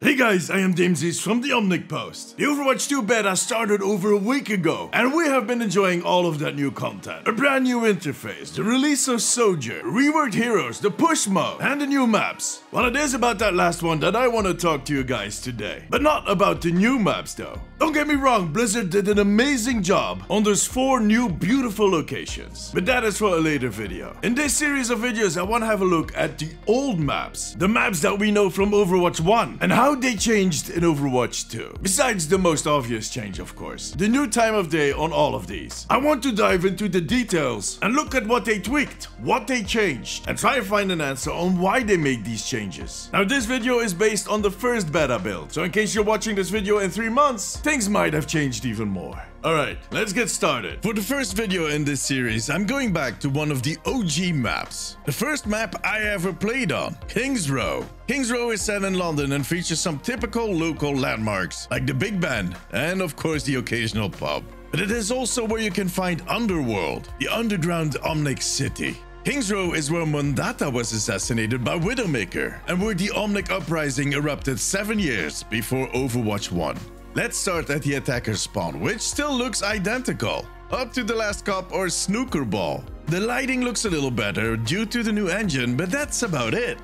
Hey guys, I am Damesies from the Omnic Post. The Overwatch 2 beta started over a week ago, and we have been enjoying all of that new content. A brand new interface, the release of Soldier, reworked heroes, the push mode, and the new maps. Well, it is about that last one that I want to talk to you guys today. But not about the new maps though. Don't get me wrong, Blizzard did an amazing job on those 4 new beautiful locations. But that is for a later video. In this series of videos, I want to have a look at the old maps. The maps that we know from Overwatch 1, and how they changed in Overwatch 2. Besides the most obvious change, of course, the new time of day on all of these. I want to dive into the details and look at what they tweaked, what they changed, and try to find an answer on why they made these changes. Now, this video is based on the first beta build, so in case you're watching this video in 3 months, things might have changed even more. Alright, let's get started. For the first video in this series, I'm going back to one of the OG maps. The first map I ever played on, King's Row. King's Row is set in London and features some typical local landmarks, like the Big Ben, and of course the occasional pub. But it is also where you can find Underworld, the underground Omnic city. King's Row is where Mondata was assassinated by Widowmaker, and where the Omnic uprising erupted 7 years before Overwatch 1. Let's start at the attacker spawn, which still looks identical, up to the last cop or snooker ball. The lighting looks a little better due to the new engine, but that's about it.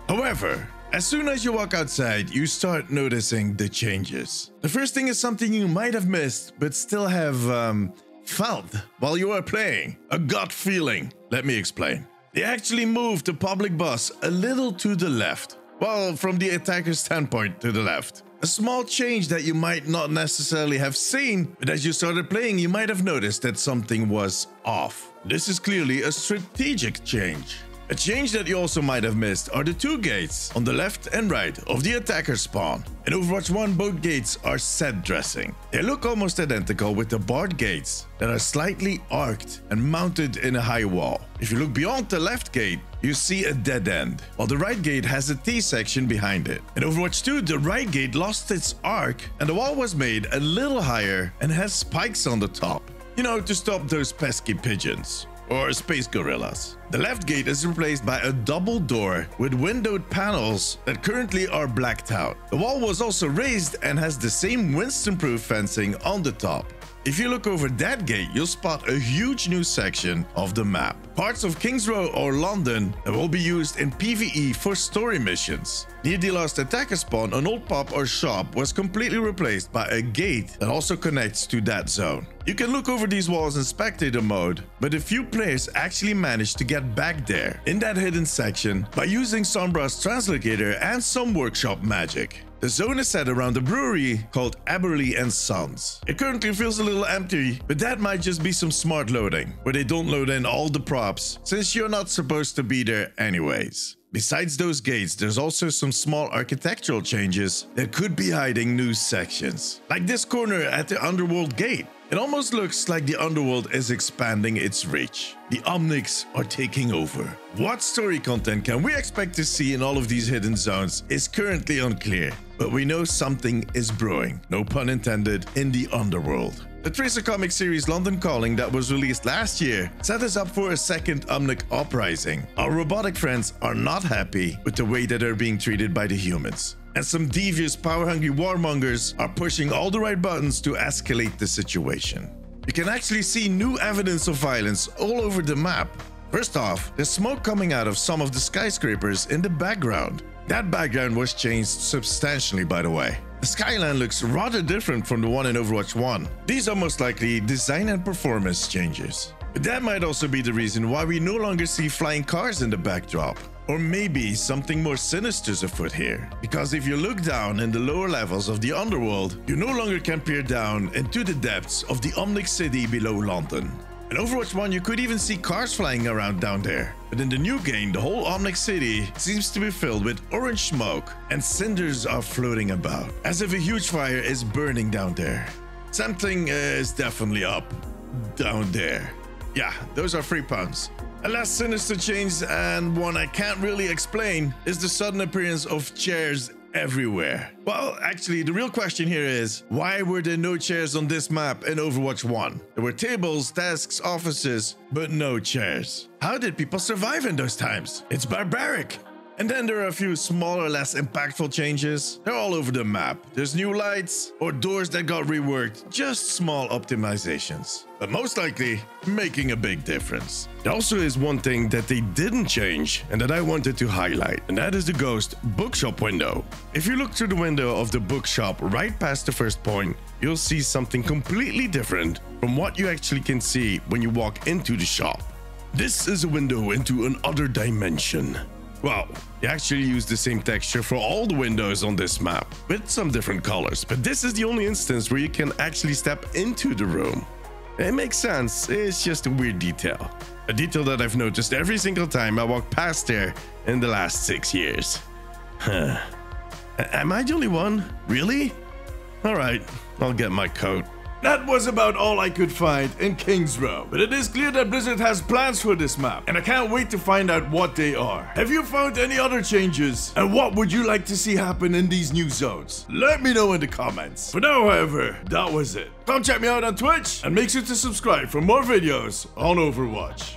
However, as soon as you walk outside, you start noticing the changes. The first thing is something you might have missed, but still have felt while you are playing. A gut feeling. Let me explain. They actually moved the public bus a little to the left. Well, from the attacker's standpoint, to the left. A small change that you might not necessarily have seen, but as you started playing, you might have noticed that something was off. This is clearly a strategic change. A change that you also might have missed are the 2 gates on the left and right of the attacker spawn. In Overwatch 1, both gates are set dressing. They look almost identical with the barred gates that are slightly arced and mounted in a high wall. If you look beyond the left gate, you see a dead end, while the right gate has a T-section behind it. In Overwatch 2, the right gate lost its arc and the wall was made a little higher and has spikes on the top. You know, to stop those pesky pigeons. Or space gorillas. The left gate is replaced by a double door with windowed panels that currently are blacked out. The wall was also raised and has the same Winston-proof fencing on the top. If you look over that gate, you'll spot a huge new section of the map. Parts of King's Row or London that will be used in PvE for story missions. Near the last attacker spawn, an old pub or shop was completely replaced by a gate that also connects to that zone. You can look over these walls in spectator mode, but a few players actually managed to get back there in that hidden section by using Sombra's translocator and some workshop magic. The zone is set around a brewery called Aberley & Sons. It currently feels a little empty, but that might just be some smart loading, where they don't load in all the props, since you're not supposed to be there anyways. Besides those gates, there's also some small architectural changes that could be hiding new sections. Like this corner at the Underworld gate. It almost looks like the Underworld is expanding its reach. The Omnics are taking over. What story content can we expect to see in all of these hidden zones is currently unclear, but we know something is brewing, no pun intended, in the Underworld. The Tracer comic series London Calling that was released last year set us up for a second Omnic uprising. Our robotic friends are not happy with the way that they're being treated by the humans. And some devious, power-hungry warmongers are pushing all the right buttons to escalate the situation. You can actually see new evidence of violence all over the map. First off, there's smoke coming out of some of the skyscrapers in the background. That background was changed substantially, by the way. The skyline looks rather different from the one in Overwatch 1. These are most likely design and performance changes. But that might also be the reason why we no longer see flying cars in the backdrop. Or maybe something more sinister is afoot here. Because if you look down in the lower levels of the Underworld, you no longer can peer down into the depths of the Omnic city below London. In Overwatch 1, you could even see cars flying around down there. But in the new game, the whole Omnic city seems to be filled with orange smoke and cinders are floating about, as if a huge fire is burning down there. Something is definitely up down there. Yeah, those are 3 puns. A last sinister change, and one I can't really explain, is the sudden appearance of chairs everywhere. Well, actually, the real question here is, why were there no chairs on this map in Overwatch 1? There were tables, desks, offices, but no chairs. How did people survive in those times? It's barbaric. And then there are a few smaller, less impactful changes. They're all over the map. There's new lights or doors that got reworked, just small optimizations, but most likely making a big difference. There also is one thing that they didn't change and that I wanted to highlight, and that is the ghost bookshop window. If you look through the window of the bookshop right past the first point, you'll see something completely different from what you actually can see when you walk into the shop. This is a window into another dimension. Well, they actually use the same texture for all the windows on this map, with some different colors, but this is the only instance where you can actually step into the room. It makes sense, it's just a weird detail. A detail that I've noticed every single time I walk past there in the last 6 years. Huh. Am I the only one? Really? Alright, I'll get my coat. That was about all I could find in Kings Row, but it is clear that Blizzard has plans for this map, and I can't wait to find out what they are. Have you found any other changes? And what would you like to see happen in these new zones? Let me know in the comments. For now, however, that was it. Come check me out on Twitch, and make sure to subscribe for more videos on Overwatch.